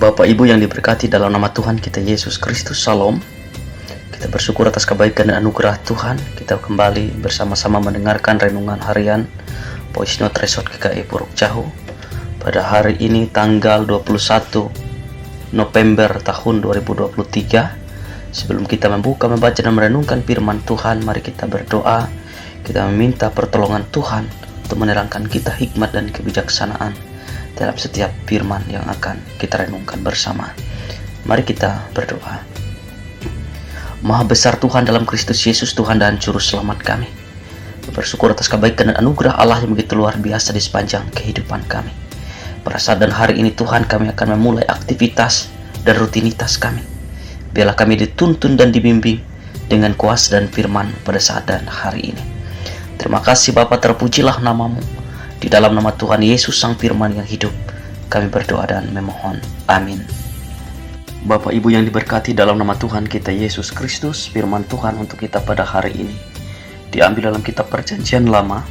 Bapak Ibu yang diberkati dalam nama Tuhan kita Yesus Kristus, Shalom. Kita bersyukur atas kebaikan dan anugerah Tuhan. Kita kembali bersama-sama mendengarkan renungan harian Voice Note Resort GKI Puruk Jahu pada hari ini tanggal 21 November tahun 2023. Sebelum kita membuka, membaca dan merenungkan firman Tuhan, mari kita berdoa. Kita meminta pertolongan Tuhan untuk menerangkan kita hikmat dan kebijaksanaan dalam setiap firman yang akan kita renungkan bersama. Mari kita berdoa. Maha besar Tuhan dalam Kristus Yesus, Tuhan dan Juru Selamat kami. Bersyukur atas kebaikan dan anugerah Allah yang begitu luar biasa di sepanjang kehidupan kami. Pada saat dan hari ini Tuhan, kami akan memulai aktivitas dan rutinitas kami. Biarlah kami dituntun dan dibimbing dengan kuasa dan firman pada saat dan hari ini. Terima kasih Bapa, terpujilah namamu. Di dalam nama Tuhan Yesus Sang Firman yang hidup, kami berdoa dan memohon. Amin. Bapak Ibu yang diberkati dalam nama Tuhan kita Yesus Kristus, firman Tuhan untuk kita pada hari ini diambil dalam kitab Perjanjian Lama,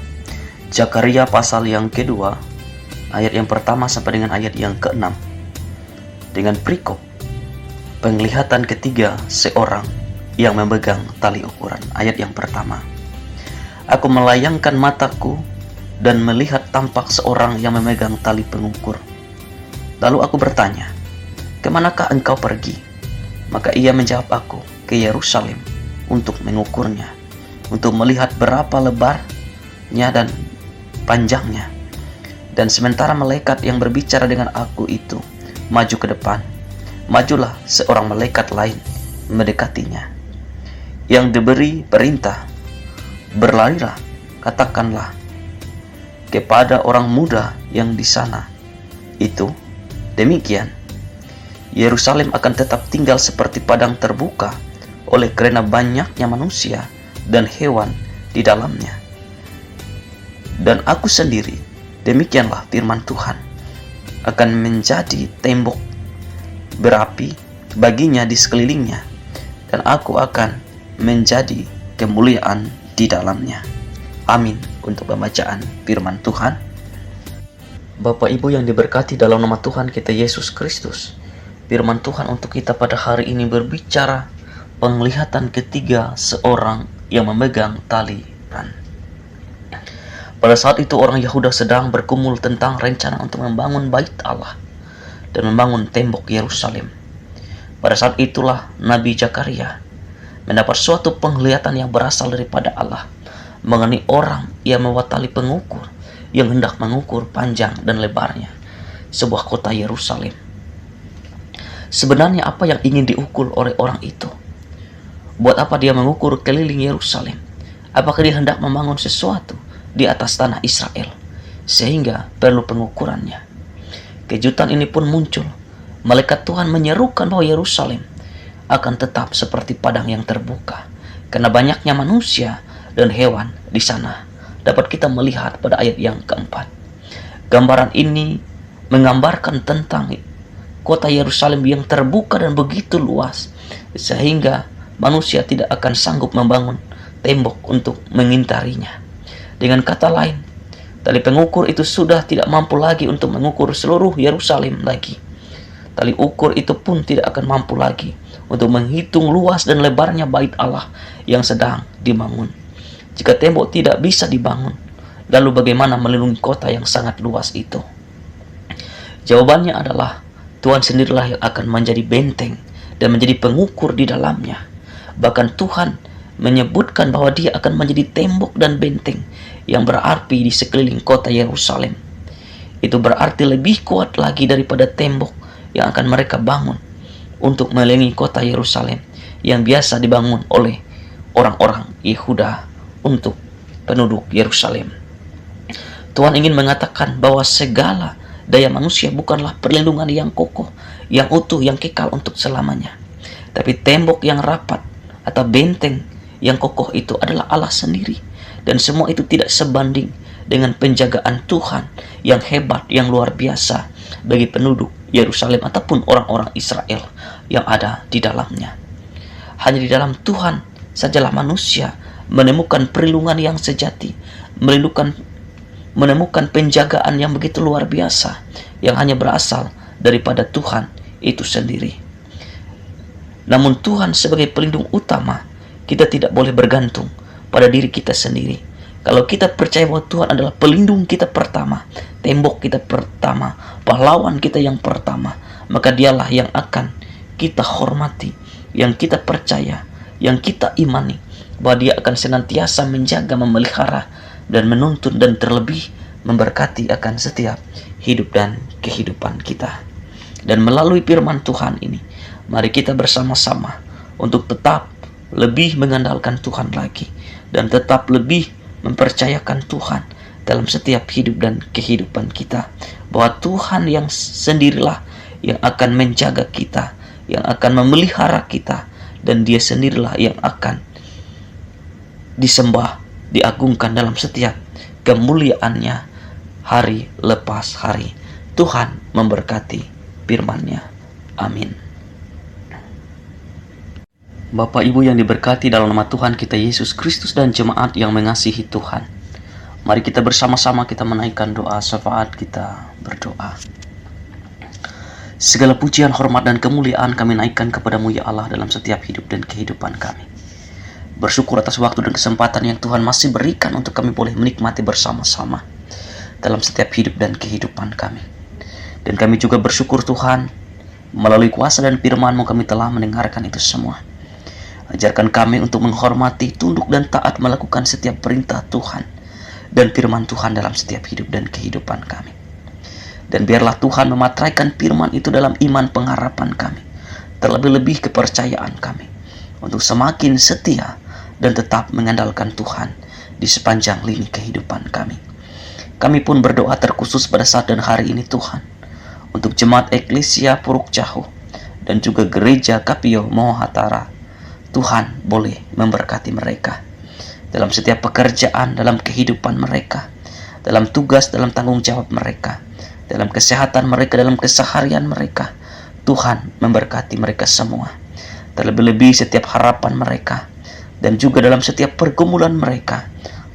Zakaria pasal yang kedua, ayat yang pertama sampai dengan ayat yang keenam, dengan perikop penglihatan ketiga seorang yang memegang tali ukuran. Ayat yang pertama, aku melayangkan mataku dan melihat tampak seorang yang memegang tali pengukur. Lalu aku bertanya, kemanakah engkau pergi? Maka ia menjawab aku, ke Yerusalem untuk mengukurnya, untuk melihat berapa lebarnya dan panjangnya. Dan sementara malaikat yang berbicara dengan aku itu maju ke depan, majulah seorang malaikat lain mendekatinya, yang diberi perintah, berlarilah, katakanlah kepada orang muda yang di sana itu, demikian, Yerusalem akan tetap tinggal seperti padang terbuka oleh karena banyaknya manusia dan hewan di dalamnya. Dan aku sendiri, demikianlah firman Tuhan, akan menjadi tembok berapi baginya di sekelilingnya, dan aku akan menjadi kemuliaan di dalamnya. Amin. Untuk pembacaan firman Tuhan. Bapak Ibu yang diberkati dalam nama Tuhan kita Yesus Kristus, firman Tuhan untuk kita pada hari ini berbicara penglihatan ketiga seorang yang memegang tali ukuran. Pada saat itu orang Yahuda sedang bergumul tentang rencana untuk membangun bait Allah dan membangun tembok Yerusalem. Pada saat itulah Nabi Zakaria mendapat suatu penglihatan yang berasal daripada Allah mengenai orang yang membawa tali pengukur yang hendak mengukur panjang dan lebarnya sebuah kota Yerusalem. Sebenarnya apa yang ingin diukur oleh orang itu? Buat apa dia mengukur keliling Yerusalem? Apakah dia hendak membangun sesuatu di atas tanah Israel sehingga perlu pengukurannya? Kejutan ini pun muncul. Malaikat Tuhan menyerukan bahwa Yerusalem akan tetap seperti padang yang terbuka karena banyaknya manusia dan hewan di sana. Dapat kita melihat pada ayat yang keempat. Gambaran ini menggambarkan tentang kota Yerusalem yang terbuka dan begitu luas sehingga manusia tidak akan sanggup membangun tembok untuk mengintarinya. Dengan kata lain, tali pengukur itu sudah tidak mampu lagi untuk mengukur seluruh Yerusalem lagi. Tali ukur itu pun tidak akan mampu lagi untuk menghitung luas dan lebarnya bait Allah yang sedang dibangun. Jika tembok tidak bisa dibangun, lalu bagaimana melindungi kota yang sangat luas itu? Jawabannya adalah Tuhan sendirilah yang akan menjadi benteng dan menjadi pengukur di dalamnya. Bahkan Tuhan menyebutkan bahwa dia akan menjadi tembok dan benteng yang berapi di sekeliling kota Yerusalem. Itu berarti lebih kuat lagi daripada tembok yang akan mereka bangun untuk melindungi kota Yerusalem yang biasa dibangun oleh orang-orang Yehuda untuk penduduk Yerusalem. Tuhan ingin mengatakan bahwa segala daya manusia bukanlah perlindungan yang kokoh, yang utuh, yang kekal untuk selamanya. Tapi tembok yang rapat atau benteng yang kokoh itu adalah Allah sendiri. Dan semua itu tidak sebanding dengan penjagaan Tuhan yang hebat, yang luar biasa bagi penduduk Yerusalem ataupun orang-orang Israel yang ada di dalamnya. Hanya di dalam Tuhan sajalah manusia menemukan perlindungan yang sejati, menemukan penjagaan yang begitu luar biasa yang hanya berasal daripada Tuhan itu sendiri. Namun Tuhan sebagai pelindung utama, kita tidak boleh bergantung pada diri kita sendiri. Kalau kita percaya bahwa Tuhan adalah pelindung kita pertama, tembok kita pertama, pahlawan kita yang pertama, maka dialah yang akan kita hormati, yang kita percaya, yang kita imani, bahwa dia akan senantiasa menjaga, memelihara, dan menuntun, dan terlebih memberkati akan setiap hidup dan kehidupan kita. Dan melalui firman Tuhan ini, mari kita bersama-sama untuk tetap lebih mengandalkan Tuhan lagi, dan tetap lebih mempercayakan Tuhan dalam setiap hidup dan kehidupan kita, bahwa Tuhan yang sendirilah yang akan menjaga kita, yang akan memelihara kita, dan dia sendirilah yang akan disembah, diagungkan dalam setiap kemuliaannya hari lepas hari. Tuhan memberkati firman-Nya. Amin. Bapak Ibu yang diberkati dalam nama Tuhan kita Yesus Kristus dan jemaat yang mengasihi Tuhan, mari kita bersama-sama kita menaikkan doa syafaat, kita berdoa. Segala pujian, hormat, dan kemuliaan kami naikkan kepadamu ya Allah dalam setiap hidup dan kehidupan kami. Bersyukur atas waktu dan kesempatan yang Tuhan masih berikan untuk kami boleh menikmati bersama-sama dalam setiap hidup dan kehidupan kami. Dan kami juga bersyukur Tuhan, melalui kuasa dan firman-Mu kami telah mendengarkan itu semua. Ajarkan kami untuk menghormati, tunduk, dan taat melakukan setiap perintah Tuhan dan firman Tuhan dalam setiap hidup dan kehidupan kami. Dan biarlah Tuhan mematraikan firman itu dalam iman pengharapan kami, terlebih-lebih kepercayaan kami, untuk semakin setia dan tetap mengandalkan Tuhan di sepanjang lini kehidupan kami. Kami pun berdoa terkhusus pada saat dan hari ini Tuhan, untuk jemaat Eklesia Puruk Cahu dan juga gereja Kapio Mohatara. Tuhan boleh memberkati mereka dalam setiap pekerjaan, dalam kehidupan mereka, dalam tugas, dalam tanggung jawab mereka, dalam kesehatan mereka, dalam keseharian mereka. Tuhan memberkati mereka semua. Terlebih-lebih setiap harapan mereka, dan juga dalam setiap pergumulan mereka.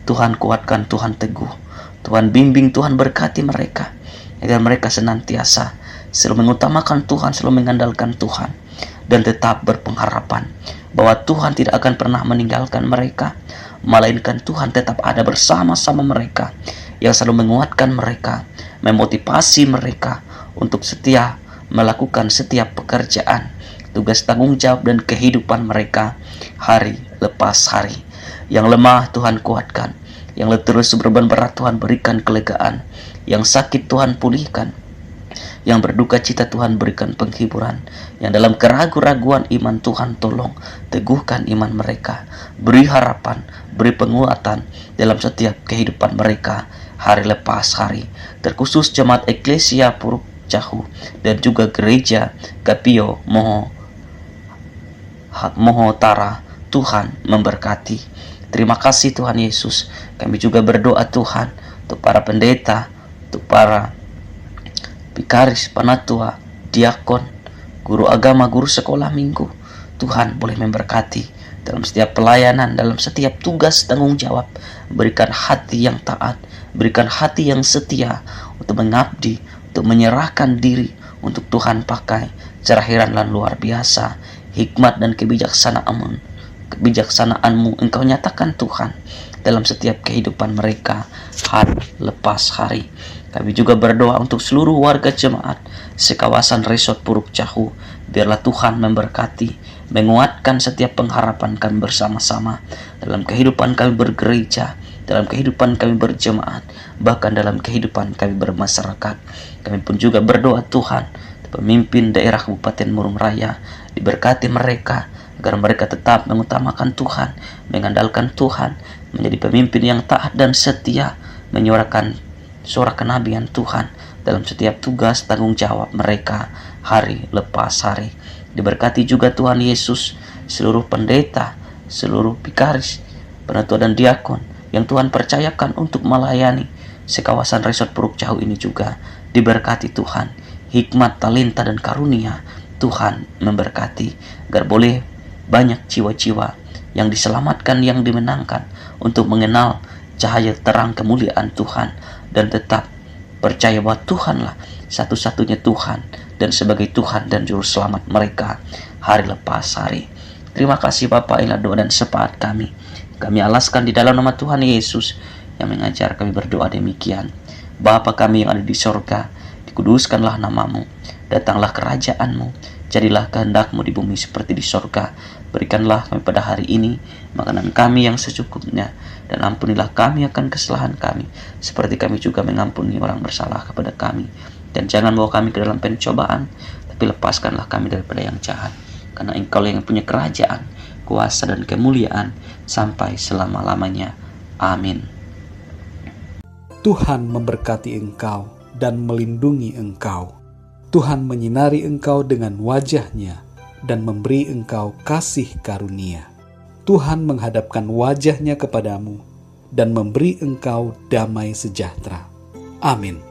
Tuhan kuatkan, Tuhan teguh, Tuhan bimbing, Tuhan berkati mereka, agar mereka senantiasa selalu mengutamakan Tuhan, selalu mengandalkan Tuhan, dan tetap berpengharapan bahwa Tuhan tidak akan pernah meninggalkan mereka, melainkan Tuhan tetap ada bersama-sama mereka, yang selalu menguatkan mereka, memotivasi mereka untuk setia melakukan setiap pekerjaan, tugas, tanggung jawab, dan kehidupan mereka hari lepas hari. Yang lemah Tuhan kuatkan, yang letih berbeban berat Tuhan berikan kelegaan, yang sakit Tuhan pulihkan, yang berduka cita Tuhan berikan penghiburan, yang dalam keraguan-raguan iman Tuhan tolong teguhkan iman mereka, beri harapan, beri penguatan dalam setiap kehidupan mereka hari lepas hari. Terkhusus jemaat Eklesia Puruk Cahu dan juga gereja Kapio Mohotara, Tuhan memberkati. Terima kasih Tuhan Yesus. Kami juga berdoa Tuhan untuk para pendeta, untuk para bikaris, panatua, diakon, guru agama, guru sekolah minggu. Tuhan boleh memberkati dalam setiap pelayanan, dalam setiap tugas tanggung jawab. Berikan hati yang taat, berikan hati yang setia untuk mengabdi, untuk menyerahkan diri untuk Tuhan pakai. Cerahiran dan luar biasa, hikmat dan kebijaksanaan-Mu Engkau nyatakan Tuhan dalam setiap kehidupan mereka hari lepas hari. Kami juga berdoa untuk seluruh warga jemaat sekawasan Resort Puruk Cahu. Biarlah Tuhan memberkati, menguatkan setiap pengharapan kami bersama-sama dalam kehidupan kami bergereja, dalam kehidupan kami berjemaat, bahkan dalam kehidupan kami bermasyarakat. Kami pun juga berdoa Tuhan, pemimpin daerah Kabupaten Murung Raya, diberkati mereka, agar mereka tetap mengutamakan Tuhan, mengandalkan Tuhan, menjadi pemimpin yang taat dan setia, menyuarakan suara kenabian Tuhan dalam setiap tugas tanggung jawab mereka hari lepas hari. Diberkati juga Tuhan Yesus seluruh pendeta, seluruh bikaris, penatua, dan diakon yang Tuhan percayakan untuk melayani sekawasan Resort Puruk Cahu ini juga. Diberkati Tuhan, hikmat, talenta, dan karunia Tuhan memberkati, agar boleh banyak jiwa-jiwa yang diselamatkan, yang dimenangkan untuk mengenal cahaya terang kemuliaan Tuhan, dan tetap percaya bahwa Tuhanlah satu-satunya Tuhan dan sebagai Tuhan dan Juru Selamat mereka hari lepas hari. Terima kasih Bapa, inilah doa dan syafaat kami. Kami alaskan di dalam nama Tuhan Yesus yang mengajar kami berdoa demikian. Bapa kami yang ada di sorga, dikuduskanlah namamu, datanglah kerajaan-Mu, jadilah kehendak-Mu di bumi seperti di sorga. Berikanlah kami pada hari ini makanan kami yang secukupnya, dan ampunilah kami akan kesalahan kami, seperti kami juga mengampuni orang bersalah kepada kami. Dan jangan bawa kami ke dalam pencobaan, tapi lepaskanlah kami daripada yang jahat. Karena Engkau yang punya kerajaan, kuasa dan kemuliaan sampai selama-lamanya. Amin. Tuhan memberkati engkau dan melindungi engkau. Tuhan menyinari engkau dengan wajah-Nya dan memberi engkau kasih karunia. Tuhan menghadapkan wajah-Nya kepadamu dan memberi engkau damai sejahtera. Amin.